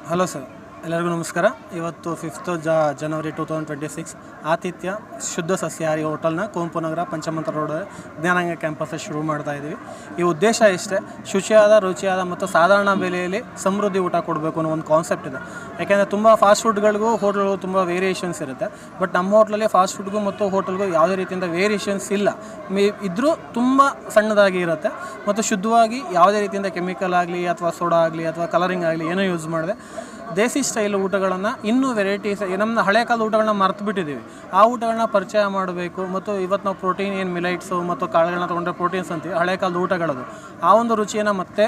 Hello sir, ಎಲ್ಲರಿಗೂ ನಮಸ್ಕಾರ. ಇವತ್ತು 5th ಜನವರಿ 2026 ಆತಿಥ್ಯ ಶುದ್ಧ ಸಸ್ಯಾಹಾರಿ ಹೋಟೆಲ್ನ ಕುವೆಂಪು ನಗರ ಪಂಚಮಂತ್ರ ರೋಡ್ ಜ್ಞಾನಾಂಗ ಕ್ಯಾಂಪಸ್ ಶುರು ಮಾಡ್ತಾ ಇದ್ದೀವಿ. ಈ ಉದ್ದೇಶ ಇಷ್ಟೇ, ಶುಚಿಯಾದ, ರುಚಿಯಾದ ಮತ್ತು ಸಾಧಾರಣ ಬೆಲೆಯಲ್ಲಿ ಸಮೃದ್ಧಿ ಊಟ ಕೊಡಬೇಕು ಅನ್ನೋ ಒಂದು ಕಾನ್ಸೆಪ್ಟ್ ಇದೆ. ಯಾಕೆಂದರೆ ತುಂಬ ಫಾಸ್ಟ್ ಫುಡ್ಗಳಿಗೂ ಹೋಟೆಲ್ಗೂ ತುಂಬ ವೇರಿಯೇಷನ್ಸ್ ಇರುತ್ತೆ. ಬಟ್ ನಮ್ಮ ಹೋಟ್ಲಲ್ಲಿ ಫಾಸ್ಟ್ ಫುಡ್ಗೂ ಮತ್ತು ಹೋಟೆಲ್ಗೂ ಯಾವುದೇ ರೀತಿಯಿಂದ ವೇರಿಯೇಷನ್ಸ್ ಇಲ್ಲ. ಇದ್ದರೂ ತುಂಬ ಸಣ್ಣದಾಗಿ ಇರುತ್ತೆ ಮತ್ತು ಶುದ್ಧವಾಗಿ ಯಾವುದೇ ರೀತಿಯಿಂದ ಕೆಮಿಕಲ್ ಆಗಲಿ ಅಥವಾ ಸೋಡಾ ಆಗಲಿ ಅಥವಾ ಕಲರಿಂಗ್ ಆಗಲಿ ಏನೋ ಯೂಸ್ ಮಾಡಿದೆ ದೇಸಿ ಸ್ಟೈಲ್ ಊಟಗಳನ್ನು ಇನ್ನೂ ವೆರೈಟೀಸ್, ನಮ್ಮ ಹಳೆ ಕಾಲದ ಊಟಗಳನ್ನ ಮರೆತು ಬಿಟ್ಟಿದ್ದೀವಿ. ಆ ಊಟಗಳನ್ನ ಪರಿಚಯ ಮಾಡಬೇಕು. ಮತ್ತು ಇವತ್ತು ನಾವು ಪ್ರೋಟೀನ್ ಏನು ಮಿಲೈಟ್ಸು ಮತ್ತು ಕಾಳುಗಳನ್ನ ತೊಗೊಂಡ್ರೆ ಪ್ರೋಟೀನ್ಸ್ ಅಂತೀವಿ, ಹಳೆ ಕಾಲದ ಊಟಗಳದು ಆ ಒಂದು ರುಚಿಯನ್ನು ಮತ್ತೆ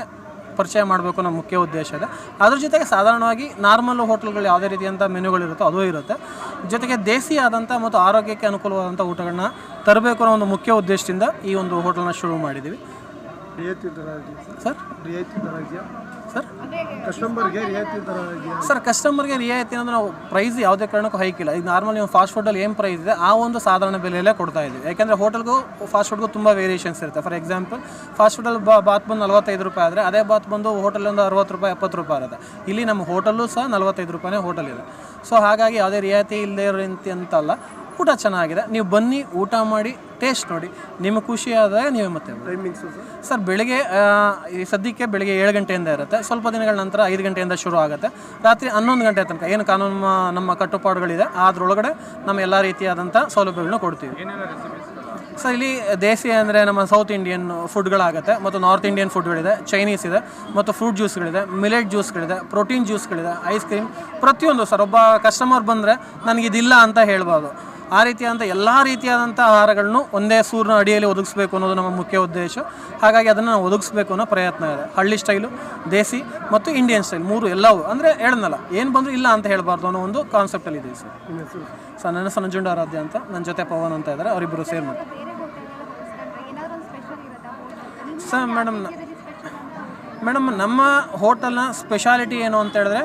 ಪರಿಚಯ ಮಾಡಬೇಕು ನಮ್ಮ ಮುಖ್ಯ ಉದ್ದೇಶ ಇದೆ. ಅದ್ರ ಜೊತೆಗೆ ಸಾಧಾರಣವಾಗಿ ನಾರ್ಮಲ್ ಹೋಟೆಲ್ಗಳು ಯಾವುದೇ ರೀತಿಯಂಥ ಮೆನುಗಳಿರುತ್ತೋ ಅದು ಇರುತ್ತೆ. ಜೊತೆಗೆ ದೇಸಿ ಆದಂಥ ಮತ್ತು ಆರೋಗ್ಯಕ್ಕೆ ಅನುಕೂಲವಾದಂಥ ಊಟಗಳನ್ನ ತರಬೇಕು ಅನ್ನೋ ಒಂದು ಮುಖ್ಯ ಉದ್ದೇಶದಿಂದ ಈ ಒಂದು ಹೋಟೆಲ್ನ ಶುರು ಮಾಡಿದ್ದೀವಿ. ಸರ್ ಕಸ್ಟಮರ್ಗೆ ರಿಯಾಯಿತಿ ಅಂದರೆ ನಾವು ಪ್ರೈಸ್ ಯಾವುದೇ ಕಾರಣಕ್ಕೂ ಹೈಕ್ ಇಲ್ಲ. ಈಗ ನಾರ್ಮಲ್ ನೀವು ಫಾಸ್ಟ್ ಫುಡ್ಡಲ್ಲಿ ಏನು ಪ್ರೈಸ್ ಇದೆ ಆ ಒಂದು ಸಾಧಾರಣ ಬೆಲೆಯಲ್ಲೇ ಕೊಡ್ತಾ ಇದ್ದೀವಿ. ಯಾಕೆಂದರೆ ಹೋಟೆಲ್ಗೂ ಫಾಸ್ಟ್ ಫುಡ್ಗೂ ತುಂಬ ವೇರಿಯೇಷನ್ಸ್ ಇರುತ್ತೆ. ಫಾರ್ ಎಕ್ಸಾಂಪಲ್ ಫಾಸ್ಟ್ ಫುಡ್ಡಲ್ಲಿ ಬಾತ್ ಬಂದು 45 ರೂಪಾಯಿ ಆದರೆ ಅದೇ ಬಾತ್ ಬಂದು ಹೋಟೆಲಿಂದ 60 ರೂಪಾಯಿ 70 ರೂಪಾಯಿ ಇರುತ್ತೆ. ಇಲ್ಲಿ ನಮ್ಮ ಹೋಟೆಲ್ಲೂ ಸಹ 45 ರೂಪಾಯಿನೇ ಹೋಟೆಲ್ ಇದೆ. ಸೊ ಹಾಗಾಗಿ ಯಾವುದೇ ರಿಯಾಯಿತಿ ಇಲ್ಲದೇ ಇರೋಂತ ಅಂತಲ್ಲ, ಊಟ ಚೆನ್ನಾಗಿದೆ. ನೀವು ಬನ್ನಿ, ಊಟ ಮಾಡಿ, ಟೇಸ್ಟ್ ನೋಡಿ, ನಿಮಗೆ ಖುಷಿ ಆದಾಗ ನೀವು ಮತ್ತೆ. ಟೈಮಿಂಗ್ಸು ಸರ್ ಬೆಳಗ್ಗೆ ಸದ್ಯಕ್ಕೆ ಬೆಳಗ್ಗೆ 7 ಗಂಟೆಯಿಂದ ಇರುತ್ತೆ. ಸ್ವಲ್ಪ ದಿನಗಳ ನಂತರ 5 ಗಂಟೆಯಿಂದ ಶುರು ಆಗುತ್ತೆ. ರಾತ್ರಿ 11 ಗಂಟೆ ತನಕ ಏನು ಕಾನೂನು ನಮ್ಮ ಕಟ್ಟುಪಾಡುಗಳಿದೆ ಅದರೊಳಗಡೆ ನಮ್ಮ ಎಲ್ಲ ರೀತಿಯಾದಂಥ ಸೌಲಭ್ಯಗಳನ್ನ ಕೊಡ್ತೀವಿ. ಸರ್ ಇಲ್ಲಿ ದೇಸಿ ಅಂದರೆ ನಮ್ಮ ಸೌತ್ ಇಂಡಿಯನ್ ಫುಡ್ಗಳಾಗುತ್ತೆ ಮತ್ತು ನಾರ್ತ್ ಇಂಡಿಯನ್ ಫುಡ್ಗಳಿದೆ, ಚೈನೀಸ್ ಇದೆ ಮತ್ತು ಫ್ರೂಟ್ ಜ್ಯೂಸ್ಗಳಿದೆ, ಮಿಲೆಟ್ ಜ್ಯೂಸ್ಗಳಿದೆ, ಪ್ರೋಟೀನ್ ಜ್ಯೂಸ್ಗಳಿದೆ, ಐಸ್ ಕ್ರೀಮ್, ಪ್ರತಿಯೊಂದು. ಸರ್ ಒಬ್ಬ ಕಸ್ಟಮರ್ ಬಂದರೆ ನನಗಿದಿಲ್ಲ ಅಂತ ಹೇಳ್ಬಾರ್ದು. ಆ ರೀತಿಯಾದಂಥ ಎಲ್ಲ ರೀತಿಯಾದಂಥ ಆಹಾರಗಳನ್ನು ಒಂದೇ ಸೂರಿನ ಅಡಿಯಲ್ಲಿ ಒದಗಿಸ್ಬೇಕು ಅನ್ನೋದು ನಮ್ಮ ಮುಖ್ಯ ಉದ್ದೇಶ. ಹಾಗಾಗಿ ಅದನ್ನು ನಾವು ಒದಗಿಸ್ಬೇಕು ಅನ್ನೋ ಪ್ರಯತ್ನ ಇದೆ. ಹಳ್ಳಿ ಸ್ಟೈಲು, ದೇಸಿ ಮತ್ತು ಇಂಡಿಯನ್ ಸ್ಟೈಲ್ ಮೂರು ಎಲ್ಲವೂ ಅಂದರೆ ಹೇಳನಲ್ಲ, ಏನು ಬಂದರೂ ಇಲ್ಲ ಅಂತ ಹೇಳಬಾರ್ದು ಅನ್ನೋ ಒಂದು ಕಾನ್ಸೆಪ್ಟಲ್ಲಿ ಇದೆ ಸರ್. ಸರ್ ನನ್ನ ಹೆಸರು ನಂಜುಂಡ ಆರಾಧ್ಯ ಅಂತ, ನನ್ನ ಜೊತೆ ಪವನ್ ಅಂತ ಇದ್ದಾರೆ, ಅವರಿಬ್ಬರು ಸೇರ್ ಮಾಡಿ. ಸರ್ ಮೇಡಮ್ ನಮ್ಮ ಹೋಟೆಲ್ನ ಸ್ಪೆಷಾಲಿಟಿ ಏನು ಅಂತ ಹೇಳಿದ್ರೆ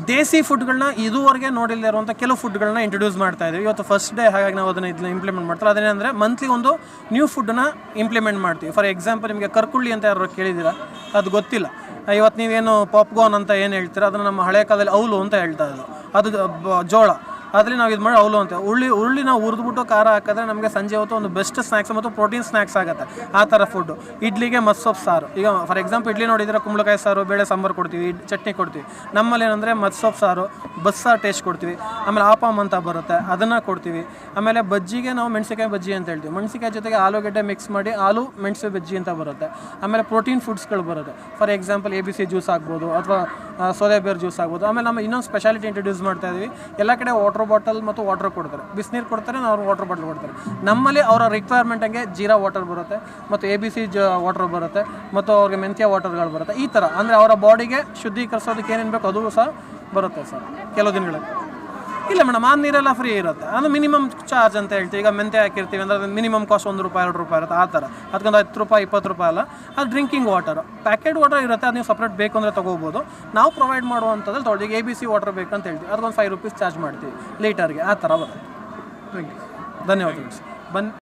ದೇಸಿ ಫುಡ್ಗಳನ್ನ ಇದುವರೆಗೆ ನೋಡಿಲ್ಲದೆ ಇರುವಂಥ ಕೆಲವು ಫುಡ್ಗಳನ್ನ ಇಂಟ್ರೊಡ್ಯೂಸ್ ಮಾಡ್ತಾ ಇದ್ದೀವಿ. ಇವತ್ತು ಫಸ್ಟ್ ಡೇ, ಹಾಗಾಗಿ ನಾವು ಅದನ್ನು ಇದನ್ನ ಇಂಪ್ಲಿಮೆಂಟ್ ಮಾಡ್ತಾರೆ. ಅದೇನೆಂದರೆ ಮಂತ್ಲಿ ಒಂದು ನ್ಯೂ ಫುಡ್ಡನ್ನ ಇಂಪ್ಲಿಮೆಂಟ್ ಮಾಡ್ತೀವಿ. ಫಾರ್ ಎಕ್ಸಾಂಪಲ್ ನಿಮಗೆ ಕರ್ಕುಳ್ಳಿ ಅಂತ ಯಾರು ಕೇಳಿದ್ದೀರಾ? ಅದು ಗೊತ್ತಿಲ್ಲ. ಇವತ್ತು ನೀವೇನು ಪಾಪ್ಕಾರ್ನ್ ಅಂತ ಏನು ಹೇಳ್ತೀರಾ, ಅದನ್ನು ನಮ್ಮ ಹಳೆ ಕಾಲದಲ್ಲಿ ಔಲು ಅಂತ ಹೇಳ್ತಾ ಇದ್ರು. ಅದು ಜೋಳ, ಅದರಲ್ಲಿ ನಾವು ಇದು ಮಾಡಿ ಔಲು ಅಂತ ಉರುಳಿ ನಾವು ಹುರಿದ್ಬಿಟ್ಟು ಖಾರ ಹಾಕಿದ್ರೆ ನಮಗೆ ಸಂಜೆ ಹೊತ್ತು ಒಂದು ಬೆಸ್ಟ್ ಸ್ನ್ಯಾಕ್ಸ್ ಮತ್ತು ಪ್ರೋಟೀನ್ ಸ್ನ್ಯಾಕ್ಸ್ ಆಗುತ್ತೆ. ಆ ಥರ ಫುಡ್ಡು. ಇಡ್ಲಿಗೆ ಮಸ್ಸೊಪ್ಪು ಸಾರು. ಈಗ ಫಾರ್ ಎಕ್ಸಾಂಪಲ್ ಇಡ್ಲಿ ನೋಡಿದರೆ ಕುಂಬಳಕಾಯಿ ಸಾರು, ಬೇಳೆ ಸಾಂಬಾರು ಕೊಡ್ತೀವಿ, ಚಟ್ನಿ ಕೊಡ್ತೀವಿ. ನಮ್ಮಲ್ಲಿ ಏನಂದರೆ ಮಸ್ಸೊಪ್ಪು ಸಾರು, ಬಸ್ಸಾರು ಟೇಸ್ಟ್ ಕೊಡ್ತೀವಿ. ಆಮೇಲೆ ಆಪಾಮ್ ಅಂತ ಬರುತ್ತೆ, ಅದನ್ನು ಕೊಡ್ತೀವಿ. ಆಮೇಲೆ ಬಜ್ಜಿಗೆ ನಾವು ಮೆಣಸಿಕಾಯಿ ಬಜ್ಜಿ ಅಂತ ಹೇಳ್ತೀವಿ. ಮೆಣಸಿಕಾಯಿ ಜೊತೆಗೆ ಆಲೂಗಡ್ಡೆ ಮಿಕ್ಸ್ ಮಾಡಿ ಆಲೂ ಮೆಣಸು ಬಜ್ಜಿ ಅಂತ ಬರುತ್ತೆ. ಆಮೇಲೆ ಪ್ರೋಟೀನ್ ಫುಡ್ಸ್ಗಳು ಬರುತ್ತೆ. ಫಾರ್ ಎಕ್ಸಾಂಪಲ್ ABC ಜ್ಯೂಸ್ ಆಗ್ಬೋದು ಅಥವಾ ಸೋದೆಬೇರ್ ಜ್ಯೂಸ್ ಆಗ್ಬೋದು. ಆಮೇಲೆ ನಮ್ಮ ಇನ್ನೊಂದು ಸ್ಪೆಷಾಲಿಟಿ ಇಂಟ್ರೊಡ್ಯೂಸ್ ಮಾಡ್ತಾ ಇದ್ದೀವಿ. ಎಲ್ಲ ಕಡೆ ವಾಟರ್ ಬಾಟಲ್ ಮತ್ತು ವಾಟರ್ ಕೊಡ್ತಾರೆ, ಬಿಸಿನೀರು ಕೊಡ್ತಾರೆ, ನಾವು ವಾಟರ್ ಬಾಟಲ್ ಕೊಡ್ತಾರೆ. ನಮ್ಮಲ್ಲಿ ಅವರ ರಿಕ್ವೈರ್ಮೆಂಟ್ ಹಂಗೆ ಜೀರಾ ವಾಟರ್ ಬರುತ್ತೆ ಮತ್ತು ABC ವಾಟರ್ ಬರುತ್ತೆ ಮತ್ತು ಅವ್ರಿಗೆ ಮೆಂತ್ಯ ವಾಟರ್ಗಳು ಬರುತ್ತೆ. ಈ ಥರ ಅಂದರೆ ಅವರ ಬಾಡಿಗೆ ಶುದ್ಧೀಕರಿಸೋದಕ್ಕೆ ಏನೇನು ಬೇಕು ಅದು ಸಹ ಬರುತ್ತೆ ಸರ್ ಕೆಲವು ದಿನಗಳಲ್ಲಿ. ಇಲ್ಲ ಮೇಡಮ್, ಆ ನೀರೆಲ್ಲ ಫ್ರೀ ಇರುತ್ತೆ. ಅದು ಮಿನಿಮಮ್ ಚಾರ್ಜ್ ಅಂತ ಹೇಳ್ತೀವಿ. ಈಗ ಮೆಂತ್ಯ ಹಾಕಿರ್ತೀವಿ ಅಂದರೆ ಅದು ಮಿನಿಮಮ್ ಕಾಸ್ಟ್ 1 ರೂಪಾಯಿ 2 ರೂಪಾಯಿ ಇರುತ್ತೆ. ಆ ಥರ ಅದಕ್ಕೊಂದು 10 ರೂಪಾಯಿ 20 ರೂಪಾಯಿ ಅಲ್ಲ. ಅದು ಡ್ರಿಂಕಿಂಗ್ ವಾಟರ್, ಪ್ಯಾಕೆಟ್ ವಾಟರ್ ಇರುತ್ತೆ. ಅದು ನೀವು ಸಪ್ರೇಟ್ ಬೇಕು ಅಂದರೆ ತೊಗೋಬೋದು. ನಾವು ಪ್ರೊವೈಡ್ ಮಾಡುವಂಥದ್ದು ತೊಗೊಳ್ಳಿ. ಈಗ ABC ವಾಟರ್ ಬೇಕಂತ ಹೇಳ್ತೀವಿ, ಅದಕ್ಕೊಂದು 5 ರೂಪೀಸ್ ಚಾರ್ಜ್ ಮಾಡ್ತೀವಿ ಲೀಟರ್ಗೆ. ಆ ಥರ ಬರುತ್ತೆ. ಥ್ಯಾಂಕ್ ಯು, ಧನ್ಯವಾದಗಳು ಸರ್. ಬನ್ನಿ.